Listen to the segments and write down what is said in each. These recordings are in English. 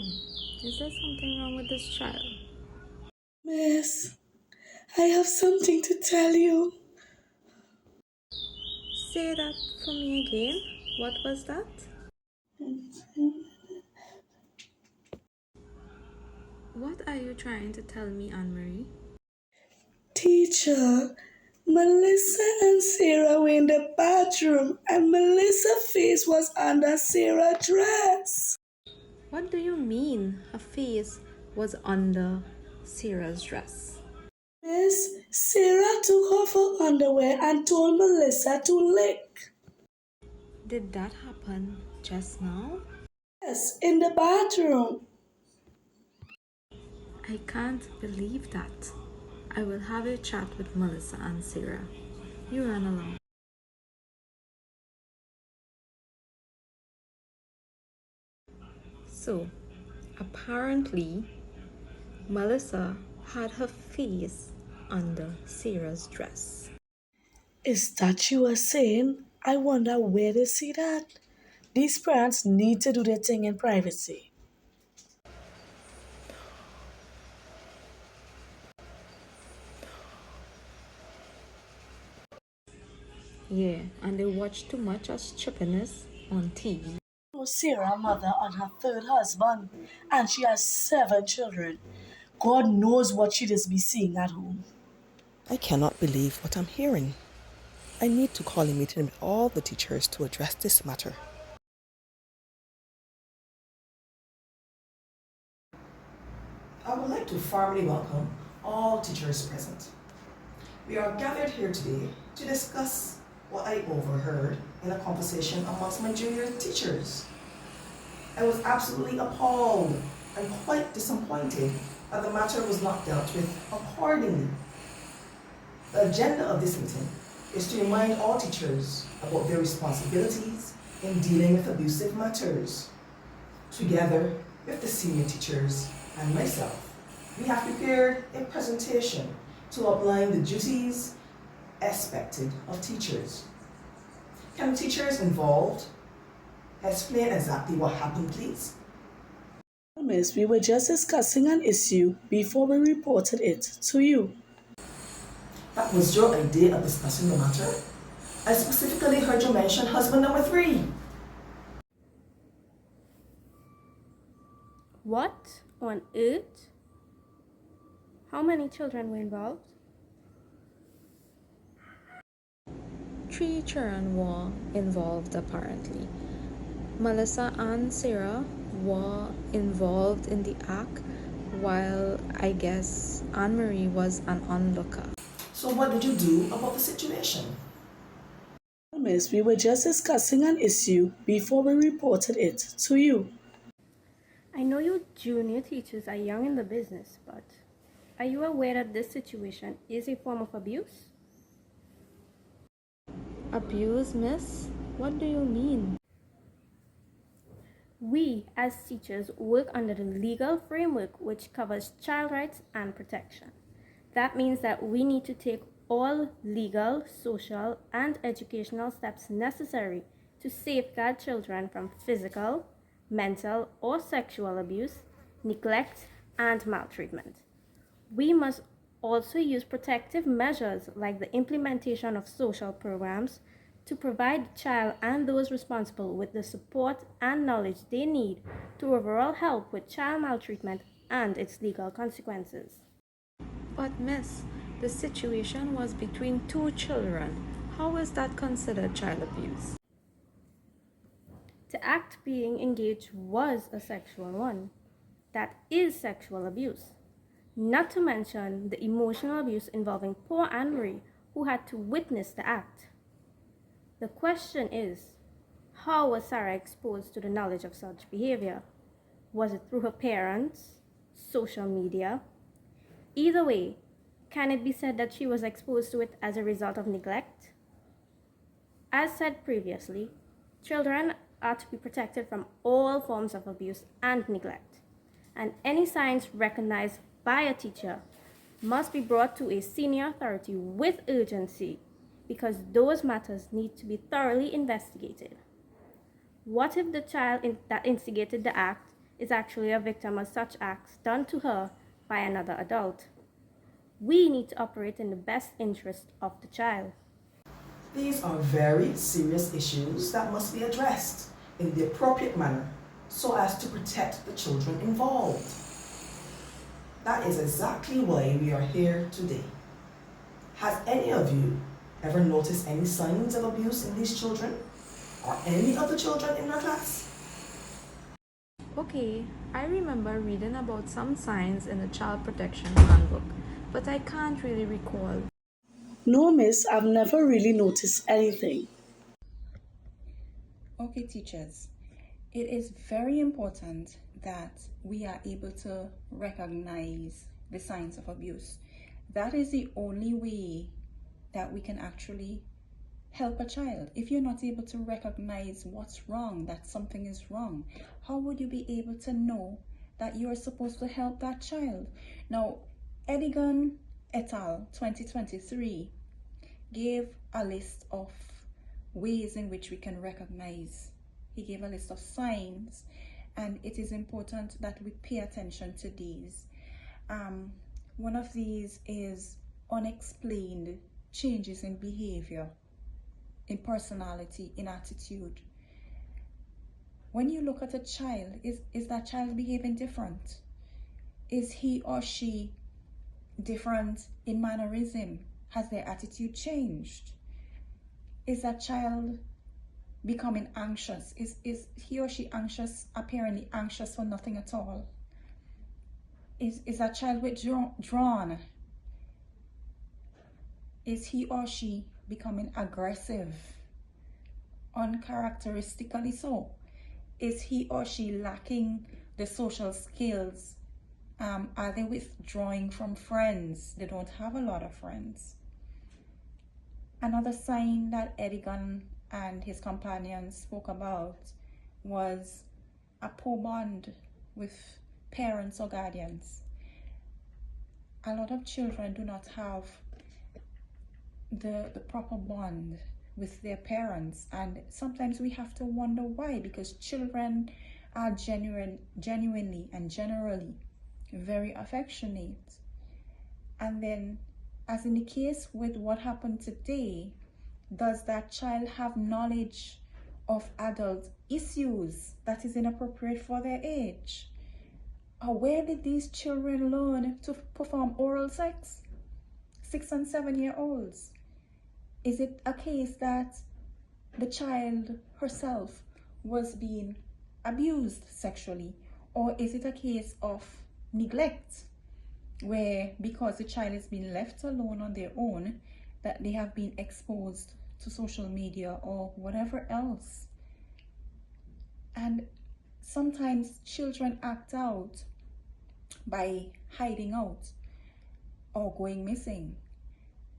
Is there something wrong with this child? Miss, I have something to tell you. Say that for me again. What was that? What are you trying to tell me, Anne Marie? Teacher, Melissa and Sarah were in the bathroom and Melissa's face was under Sarah's dress. What do you mean her face was under Sarah's dress? Miss, Sarah took off her underwear and told Melissa to lick. Did that happen just now? Yes, in the bathroom. I can't believe that. I will have a chat with Melissa and Sarah. You run along. So, apparently, Melissa had her face under Sarah's dress. Is that you were saying? I wonder where they see that. These parents need to do their thing in privacy. Yeah, and they watch too much of stupidness on TV. Sarah's mother and her third husband, and she has 7 children. God knows what she does be seeing at home. I cannot believe what I'm hearing. I need to call a meeting with all the teachers to address this matter. I would like to formally welcome all teachers present. We are gathered here today to discuss what I overheard in a conversation amongst my junior teachers. I was absolutely appalled and quite disappointed that the matter was not dealt with accordingly. The agenda of this meeting is to remind all teachers about their responsibilities in dealing with abusive matters. Together with the senior teachers and myself, we have prepared a presentation to outline the duties expected of teachers. Can teachers involved explain exactly what happened, please? Miss, we were just discussing an issue before we reported it to you. That was your idea of discussing the matter? I specifically heard you mention husband number 3. What on earth? How many children were involved? 3 children were involved apparently. Melissa and Sarah were involved in the act, while I guess Anne Marie was an onlooker. So what did you do about the situation? Miss, we were just discussing an issue before we reported it to you. I know you junior teachers are young in the business, but are you aware that this situation is a form of abuse? Abuse, miss? What do you mean? We, as teachers, work under the legal framework which covers child rights and protection. That means that we need to take all legal, social, and educational steps necessary to safeguard children from physical, mental, or sexual abuse, neglect, and maltreatment. We must also use protective measures like the implementation of social programs to provide the child and those responsible with the support and knowledge they need to overall help with child maltreatment and its legal consequences. But miss, the situation was between 2 children. How is that considered child abuse? The act being engaged was a sexual one. That is sexual abuse. Not to mention the emotional abuse involving poor Anne Marie, who had to witness the act. The question is, how was Sarah exposed to the knowledge of such behavior? Was it through her parents, social media? Either way, can it be said that she was exposed to it as a result of neglect? As said previously, children are to be protected from all forms of abuse and neglect, and any signs recognized by a teacher must be brought to a senior authority with urgency because those matters need to be thoroughly investigated. What if the child that instigated the act is actually a victim of such acts done to her by another adult. We need to operate in the best interest of the child. These are very serious issues that must be addressed in the appropriate manner so as to protect the children involved. That is exactly why we are here today. Has any of you ever noticed any signs of abuse in these children or any of the children in your class? Okay, I remember reading about some signs in the Child Protection Handbook, but I can't really recall. No, miss, I've never really noticed anything. Okay, teachers, it is very important that we are able to recognize the signs of abuse. That is the only way that we can actually help a child. If you're not able to recognize what's wrong, that something is wrong, how would you be able to know that you're supposed to help that child? Now, Edigan et al. 2023 gave a list of ways in which we can recognize. He gave a list of signs, and it is important that we pay attention to these. One of these is unexplained changes in behavior, in personality, in attitude. When you look at a child, is that child behaving different? Is he or she different in mannerism? Has their attitude changed? Is that child becoming anxious? Is he or she anxious, apparently anxious for nothing at all? Is that child withdrawn? Is he or she becoming aggressive, uncharacteristically so? Is he or she lacking the social skills? Are they withdrawing from friends? They don't have a lot of friends. Another sign that Edigan and his companions spoke about was a poor bond with parents or guardians. A lot of children do not have the proper bond with their parents, and sometimes we have to wonder why, because children are genuinely and generally very affectionate. And then, as in the case with what happened today, does that child have knowledge of adult issues that is inappropriate for their age? Or where did these children learn to perform oral sex? 6 and 7 year olds. Is it a case that the child herself was being abused sexually? Or is it a case of neglect, where because the child is being left alone on their own, that they have been exposed to social media or whatever else? And sometimes children act out by hiding out or going missing.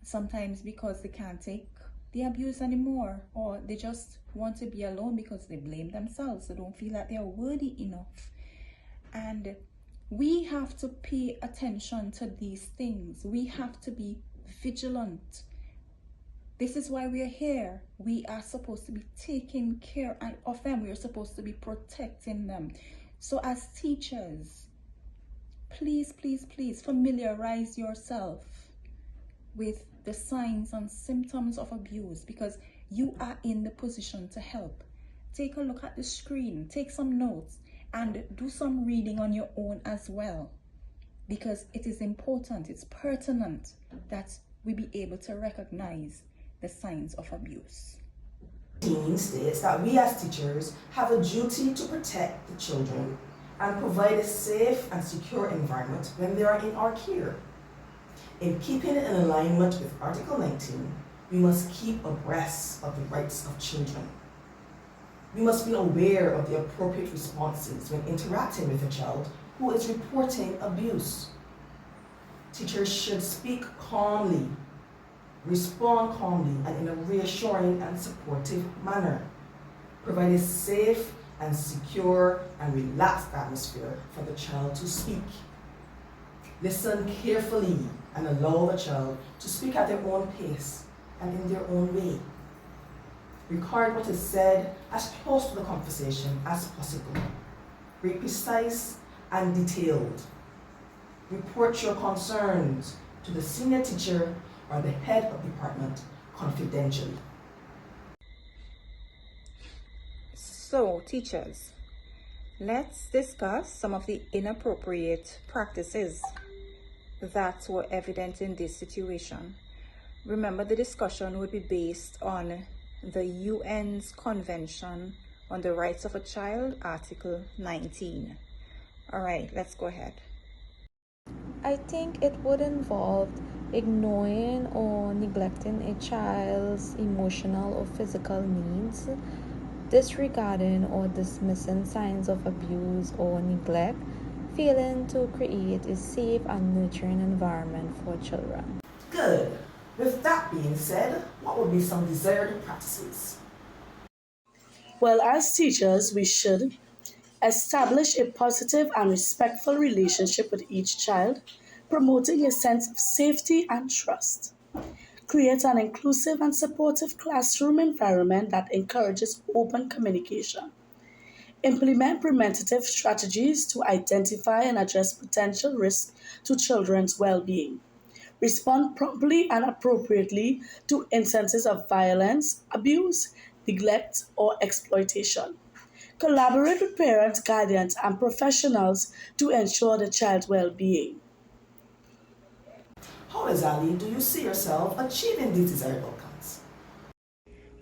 Sometimes because they can't take the abuse anymore, or they just want to be alone because they blame themselves. They don't feel that they are worthy enough. And we have to pay attention to these things. We have to be vigilant. This is why we are here. We are supposed to be taking care of them. We are supposed to be protecting them. So as teachers, please, please, please familiarize yourself with the signs and symptoms of abuse, because you are in the position to help. Take a look at the screen, take some notes, and do some reading on your own as well, because it is important, it's pertinent that we be able to recognize the signs of abuse. It states that we as teachers have a duty to protect the children and provide a safe and secure environment when they are in our care. In keeping in alignment with Article 19, we must keep abreast of the rights of children. We must be aware of the appropriate responses when interacting with a child who is reporting abuse. Teachers should speak calmly, respond calmly, and in a reassuring and supportive manner. Provide a safe and secure and relaxed atmosphere for the child to speak. Listen carefully and allow the child to speak at their own pace and in their own way. Record what is said as close to the conversation as possible. Be precise and detailed. Report your concerns to the senior teacher or the head of department confidentially. So, teachers, let's discuss some of the inappropriate practices that were evident in this situation. Remember, the discussion would be based on the UN's Convention on the Rights of a Child, Article 19. All right, let's go ahead. I think it would involve ignoring or neglecting a child's emotional or physical needs, disregarding or dismissing signs of abuse or neglect, failing to create a safe and nurturing environment for children. Good. With that being said, what would be some desired practices? Well, as teachers, we should establish a positive and respectful relationship with each child, promoting a sense of safety and trust. Create an inclusive and supportive classroom environment that encourages open communication. Implement preventative strategies to identify and address potential risks to children's well being. Respond promptly and appropriately to instances of violence, abuse, neglect, or exploitation. Collaborate with parents, guardians, and professionals to ensure the child's well being. How exactly do you see yourself achieving these desired outcomes?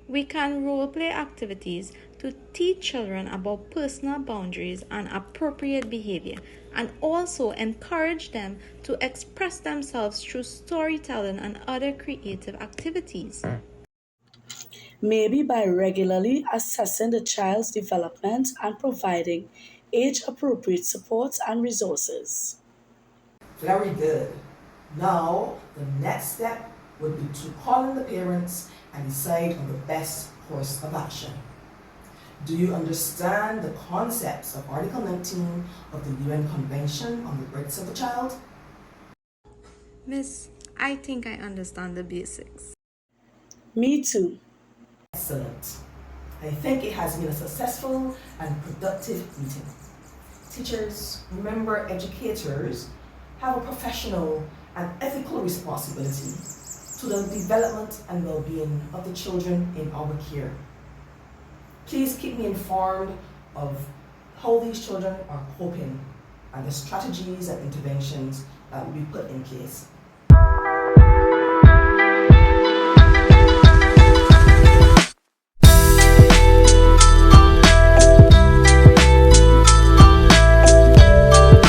We can role play activities to teach children about personal boundaries and appropriate behavior, and also encourage them to express themselves through storytelling and other creative activities. Maybe by regularly assessing the child's development and providing age appropriate supports and resources. Very good. Now, the next step would be to call in the parents and decide on the best course of action. Do you understand the concepts of Article 19 of the UN Convention on the Rights of the Child? Miss, I think I understand the basics. Me too. Excellent. I think it has been a successful and productive meeting. Teachers, remember, educators have a professional and ethical responsibility to the development and well-being of the children in our care. Please keep me informed of how these children are coping and the strategies and interventions that will be put in place.